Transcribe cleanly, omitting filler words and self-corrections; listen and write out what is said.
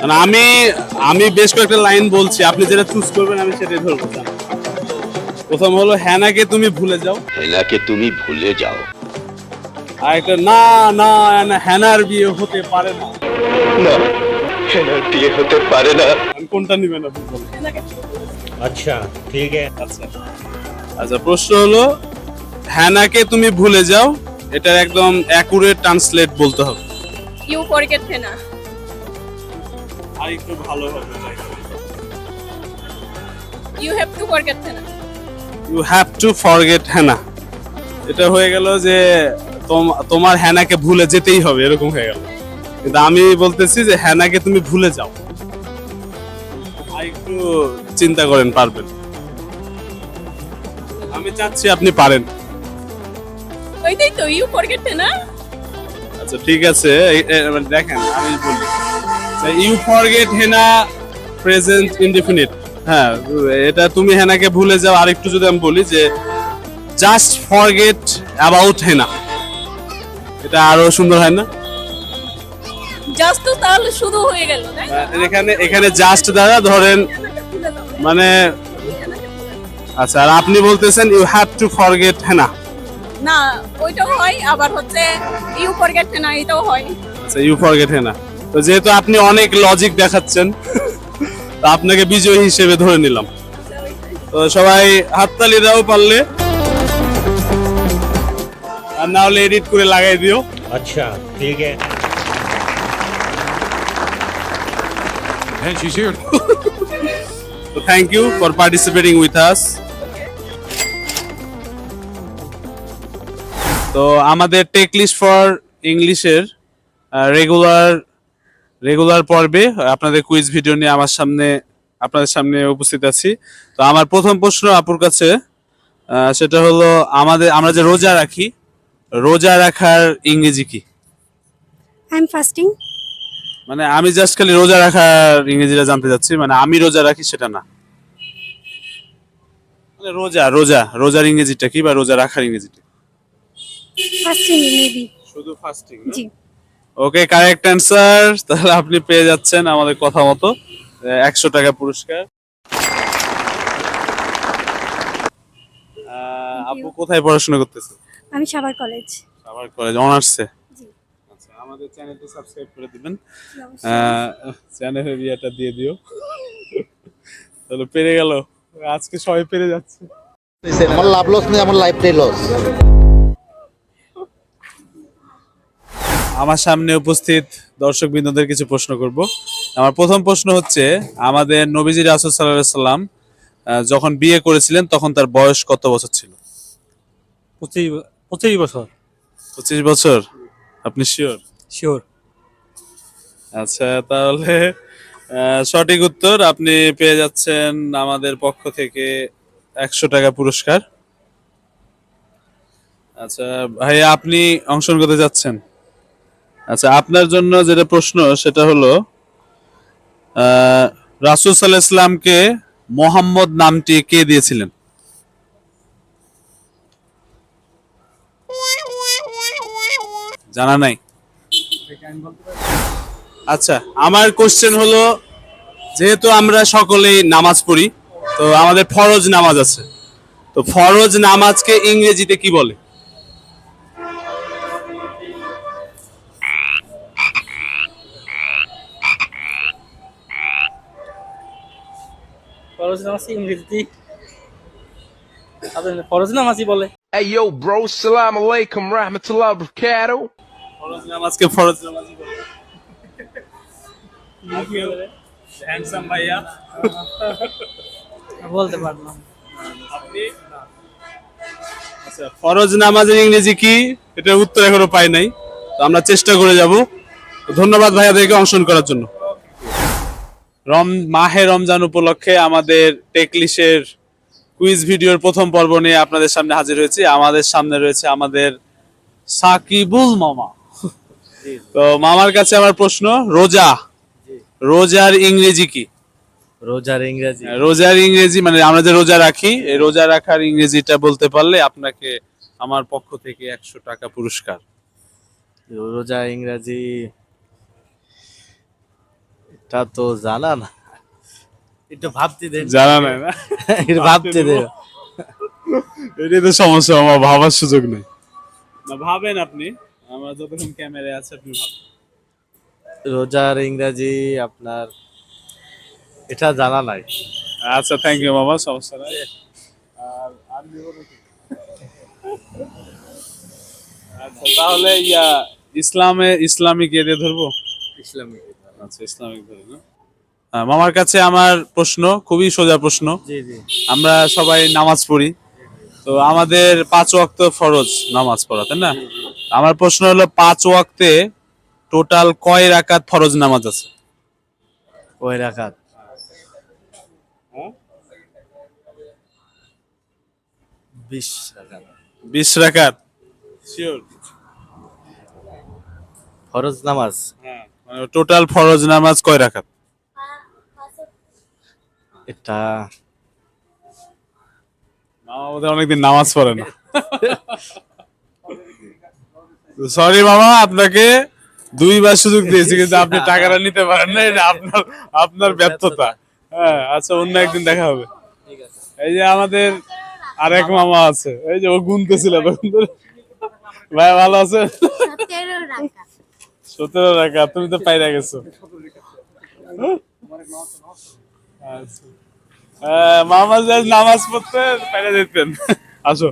মানে আমি বেশ কয়েকটা লাইন বলছি, আপনি যেটা চুজ করবেন আমি সেটাই ধরবো। প্রথম হলো হ্যানাকে তুমি ভুলে যাও। হেনাকে তুমি ভুলে যাও। আর একটা না না না, হ্যানার বিয়ে হতে পারে না। না, হেনার বিয়ে হতে পারে না। আমি কোনটা নিবেন আপনি বলুন। अच्छा ठीक है। আচ্ছা আচ্ছা, প্রশ্ন হলো হ্যানাকে তুমি ভুলে যাও, এটার একদম অ্যাকুরেট ট্রান্সলেট বলতে হবে। ইউ ফরগেট হেনা। আর একটু ভালো হবে। You have to forget Hannah. You have to forget Hannah. এটা হয়ে গেল যে তোমার হ্যানাকে ভুলে যেতেই হবে, এরকম হয়ে গেল। কিন্তু আমি বলতেছি যে হ্যানাকে তুমি ভুলে যাও। আর একটু চিন্তা করেন, পারবেন। আমি চাচ্ছি আপনি পারেন। ওইটাই তো, ইউ ফরগেট হেনা। আচ্ছা ঠিক আছে, এবার দেখেন আমি বলি ইউ ফরগেট হেনা প্রেজেন্ট ইনডিফিনিট। হ্যাঁ, এটা তুমি হেনাকে ভুলে যাও। আর একটু যদি আমি বলি যে জাস্ট ফরগেট অ্যাবাউট হেনা, এটা আরো সুন্দর হয় না? জাস্ট তো তাহলে শুধু হয়ে গেল, তাই না? এখানে জাস্ট দ্বারা ধরেন মানে আচ্ছা, আর আপনি বলতেছেন ইউ হ্যাভ টু ফরগেট হেনা। না, ওইটাও হয়, আবার হচ্ছে ইউ ফরগেট হেনা, এটাও হয়। আচ্ছা, ইউ ফরগেট হেনা। তো যেহেতু আপনি অনেক লজিক দেখাচ্ছেন, তো আপনাকে বিজয়ী হিসেবে ধরে নিলাম। তো সবাই হাততালি দাও পারলে, আর না হলে এডিট করে লাগাই দিও। अच्छा ठीक है। And she's here. So thank you for participating with us. তো আমাদের টেক লিস্ট ফর ইংলিশের রেগুলার পর্বে আপনাদের কুইজ ভিডিও নিয়ে আপনাদের সামনে উপস্থিত আছি। তো আমার প্রথম প্রশ্ন আপুর কাছে, সেটা হলো আমরা যে রোজা রাখি, রোজা রাখার ইংরেজি কি? I am fasting. মানে আমি জাস্ট খালি রোজা রাখার ইংরেজিটা জানতে চাচ্ছি, মানে আমি রোজা রাখি সেটা না। মানে রোজার ইংরেজিটা কি, বা রোজা রাখার ইংরেজিটা? Fasting maybe. শুধু ফাস্টিং। জি। ওকে, কারেক্ট অ্যান্সার। তাহলে আপনি পেয়ে যাচ্ছেন আমাদের কথা মতো 100 টাকা পুরস্কার। আপু কোথায় পড়াশোনা করতেছে? আমি সাভার কলেজ। সাভার কলেজ, অনার্সে। জি। আচ্ছা, আমাদের চ্যানেলটি সাবস্ক্রাইব করে দিবেন। অবশ্যই। চ্যানেলের ইয়েটা দিয়ে দিও। তাহলে পেরে গেল, আজকে সবাই পেরে যাচ্ছে। আমার লাভ লস নেই, আমার লাইফটাই লস। আমার সামনে উপস্থিত দর্শক বিন্দুদের কিছু প্রশ্ন করব। আমার প্রথম প্রশ্ন হচ্ছে, আমাদের নবীজি রাসূল সাল্লাল্লাহু আলাইহি সাল্লাম যখন বিয়ে করেছিলেন তখন তার বয়স কত বছর ছিল? 25 বছর। 25 বছর? আপনি শিওর? শিওর। আচ্ছা, তাহলে সঠিক উত্তর। আপনি পেয়ে যাচ্ছেন আমাদের পক্ষ থেকে 100 টাকা পুরস্কার। আচ্ছা ভাইয়া, আপনি অংশগ্রহণ করতে যাচ্ছেন? আচ্ছা, আপনার জন্য যেটা প্রশ্ন সেটা হলো রাসূল সাল্লাল্লাহু আলাইহি সাল্লামকে মোহাম্মদ নামটি কে দিয়েছিলেন? জানা নাই? আচ্ছা, আমার কোশ্চেন হলো, যেহেতু আমরা সকলেই নামাজ পড়ি, তো আমাদের ফরজ নামাজ আছে, তো ফরজ নামাজকে ইংরেজিতে কি বলে? ফরজ নামাজ ইংরেজিতে ফরজ নামাজই বলে। Hey yo, bro, salam alaikum, rahmatullah, barakatuh. ফরজ নামাজকে ফরজ নামাজই বলে। হ্যান্ডসাম ভাইয়া, বলতে পারলাম। আপনি? আচ্ছা, ফরজ নামাজের ইংরেজি কি, এটার উত্তর এখনো পাই নাই, তো আমরা চেষ্টা করে যাব। ধন্যবাদ ভাইয়াদেরকে অংশগ্রহণ করার জন্য। মাহে রমজান উপলক্ষে আমাদের টেকলিশের কুইজ ভিডিওর প্রথম পর্ব নিয়ে আপনাদের সামনে হাজির হয়েছি। আমাদের সামনে রয়েছে আমাদের সাকিবুল মামা। তো মামার কাছে আমার প্রশ্ন, রোজার ইংরেজি কি? রোজার ইংরেজি মানে আমরা যে রোজা রাখি, এই রোজা রাখার ইংরেজিটা বলতে পারলে আপনাকে আমার পক্ষ থেকে 100 টাকা পুরস্কার। রোজা ইংরাজি এটা তো জানা না, একটু ভাবতে দেন। জানা নাই না? একটু ভাবতে দেন। এটাই তো সমস্যা, আমার ভাবার সুযোগ নেই। না ভাবেন আপনি, আমার যতক্ষণ ক্যামেরায় আছে আপনি ভাবেন। রোজার ইংরাজি আপনার এটা জানা নাই। আচ্ছা থ্যাংক ইউ মামা, সমস্যা নাই। আর নিব নাকি? আচ্ছা তাহলে ইসলামিক এরিয়া ধরবো। আচ্ছা ইসলামিক ধরি না। মামার কাছে আমার প্রশ্ন খুবই সোজা প্রশ্ন। জি জি। আমরা সবাই নামাজ পড়ি, তো আমাদের 5 ওয়াক্ত ফরজ নামাজ পড়া, তাই না? আমার প্রশ্ন হলো 5 ওয়াক্তে টোটাল কয় রাকাত ফরজ নামাজ আছে? কয় রাকাত? 20 রাকাত। 20 রাকাত শিওর? ফরজ নামাজ হ্যাঁ, টোটাল ফরজ নামাজ কয় রাকাত? এটা মামা বোধহয় অনেকদিন নামাজ পড়ে না। সরি মামা, আপনাকে 2বার সুযোগ দিয়েছি কিন্তু আপনি টাকাটা নিতে পারেন না, এটা আপনার ব্যর্থতা। হ্যাঁ আচ্ছা, অন্য একদিন দেখা হবে। এই যে আমাদের আরেক মামা আছে, এই যে ও গুনতেছিল ভাই, ভালো আছে? 17 টাকা, তুমি তো পাইরা গেছো। আচ্ছা। মামা যে নামাজ পড়তে পাইরা যেতেন। আসো।